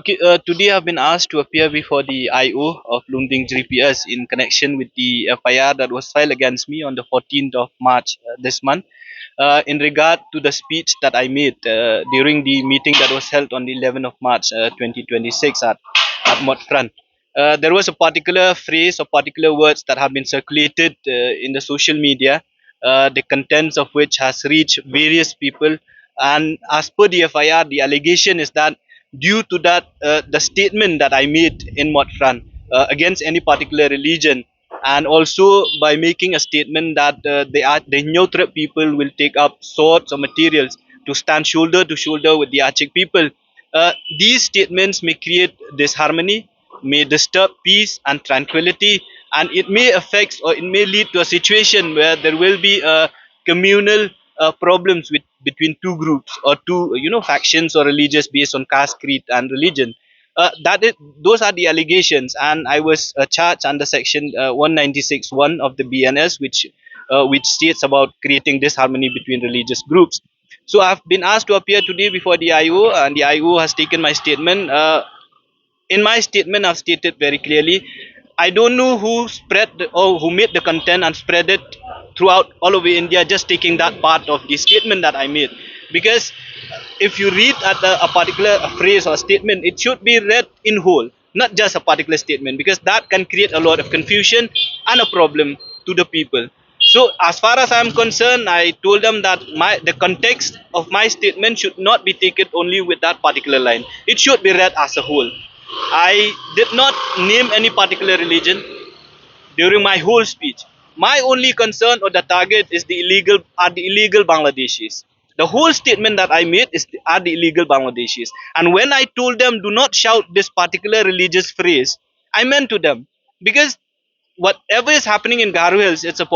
Okay, today I've been asked to appear before the IO of Lunding GPS in connection with the FIR that was filed against me on the 14th of March this month in regard to the speech that I made during the meeting that was held on the 11th of March 2026 at Motfran. There was a particular phrase or particular words that have been circulated in the social media, the contents of which has reached various people. And as per the FIR, the allegation is that due to that, the statement that I made in Motfran against any particular religion, and also by making a statement that the Nyothrep people will take up swords or materials to stand shoulder to shoulder with the Achik people. These statements may create disharmony, may disturb peace and tranquility, and it may affect or it may lead to a situation where there will be communal problems between two groups or two factions or religious based on caste, creed, and religion. Those are the allegations, and I was charged under section 196(1) of the BNS, which states about creating disharmony between religious groups. So I've been asked to appear today before the IO, and the IO has taken my statement. In my statement, I've stated very clearly, I don't know who spread or who made the content and spread it throughout all over India, just taking that part of the statement that I made. Because if you read a particular phrase or statement, it should be read in whole, not just a particular statement, because that can create a lot of confusion and a problem to the people. So as far as I'm concerned, I told them that the context of my statement should not be taken only with that particular line. It should be read as a whole. I did not name any particular religion during my whole speech. My only concern or the target is the illegal Bangladeshis. The whole statement that I made are the illegal Bangladeshis. And when I told them do not shout this particular religious phrase, I meant to them, because whatever is happening in Garo Hills, it's a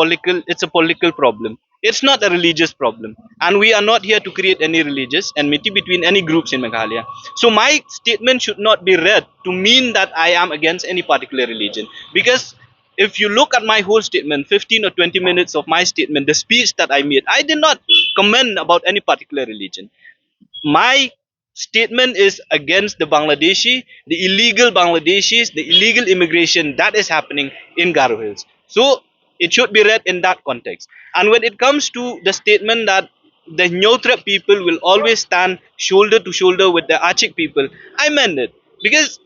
political problem. It's not a religious problem, and we are not here to create any religious enmity between any groups in Meghalaya. So my statement should not be read to mean that I am against any particular religion, because if you look at my whole statement, 15 or 20 minutes of my statement, the speech that I made, I did not comment about any particular religion. My statement is against the Bangladeshi, the illegal Bangladeshis, the illegal immigration that is happening in Garo Hills. So it should be read in that context. And when it comes to the statement that the Nyothrep people will always stand shoulder to shoulder with the Achik people, I meant it. Because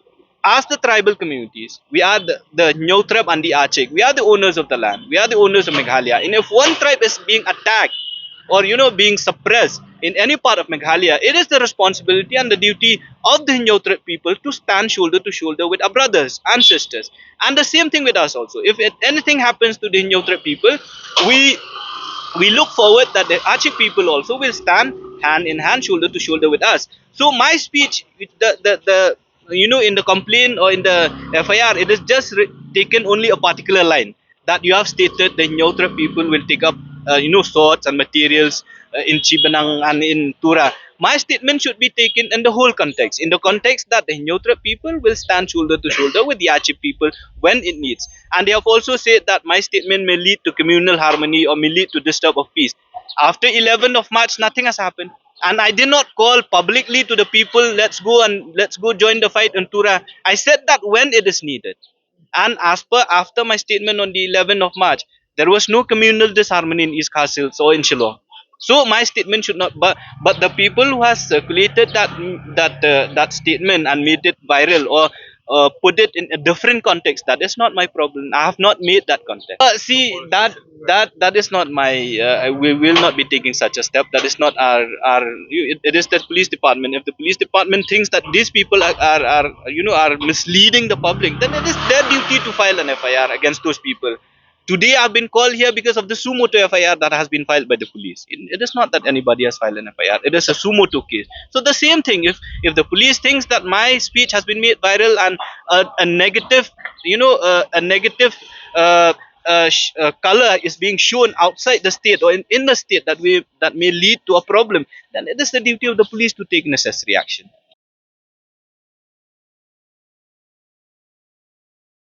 as the tribal communities, we are the Nyothrep and the Achik. We are the owners of the land. We are the owners of Meghalaya. And if one tribe is being attacked or being suppressed in any part of Meghalaya, it is the responsibility and the duty of the Nyothrep people to stand shoulder to shoulder with our brothers and sisters. And the same thing with us also. If anything happens to the Nyothrep people, we we look forward that the Achik people also will stand hand in hand, shoulder to shoulder with us. So my speech, the in the complaint or in the FIR, it is just taken only a particular line that you have stated the Nyothrep people will take up, swords and materials in Chibanang and in Tura. My statement should be taken in the whole context, in the context that the Nyothrep people will stand shoulder to shoulder with the Achip people when it needs. And they have also said that my statement may lead to communal harmony or may lead to disturb of peace. After 11th of March, nothing has happened. And I did not call publicly to the people, let's go join the fight in Tura. I said that when it is needed. And as per after my statement on the 11th of March, there was no communal disharmony in East Castle or in Shillong. So my statement should not. But the people who has circulated that statement and made it viral or put it in a different context, that is not my problem. I have not made that context. See that is not my. We will not be taking such a step. That is not our. It is the police department. If the police department thinks that these people are misleading the public, then it is their duty to file an FIR against those people. Today I've been called here because of the sumoto FIR that has been filed by the police. It is not that anybody has filed an FIR. It is a sumoto case. So the same thing. If the police thinks that my speech has been made viral and a negative, a negative color is being shown outside the state or in the state that may lead to a problem, then it is the duty of the police to take necessary action.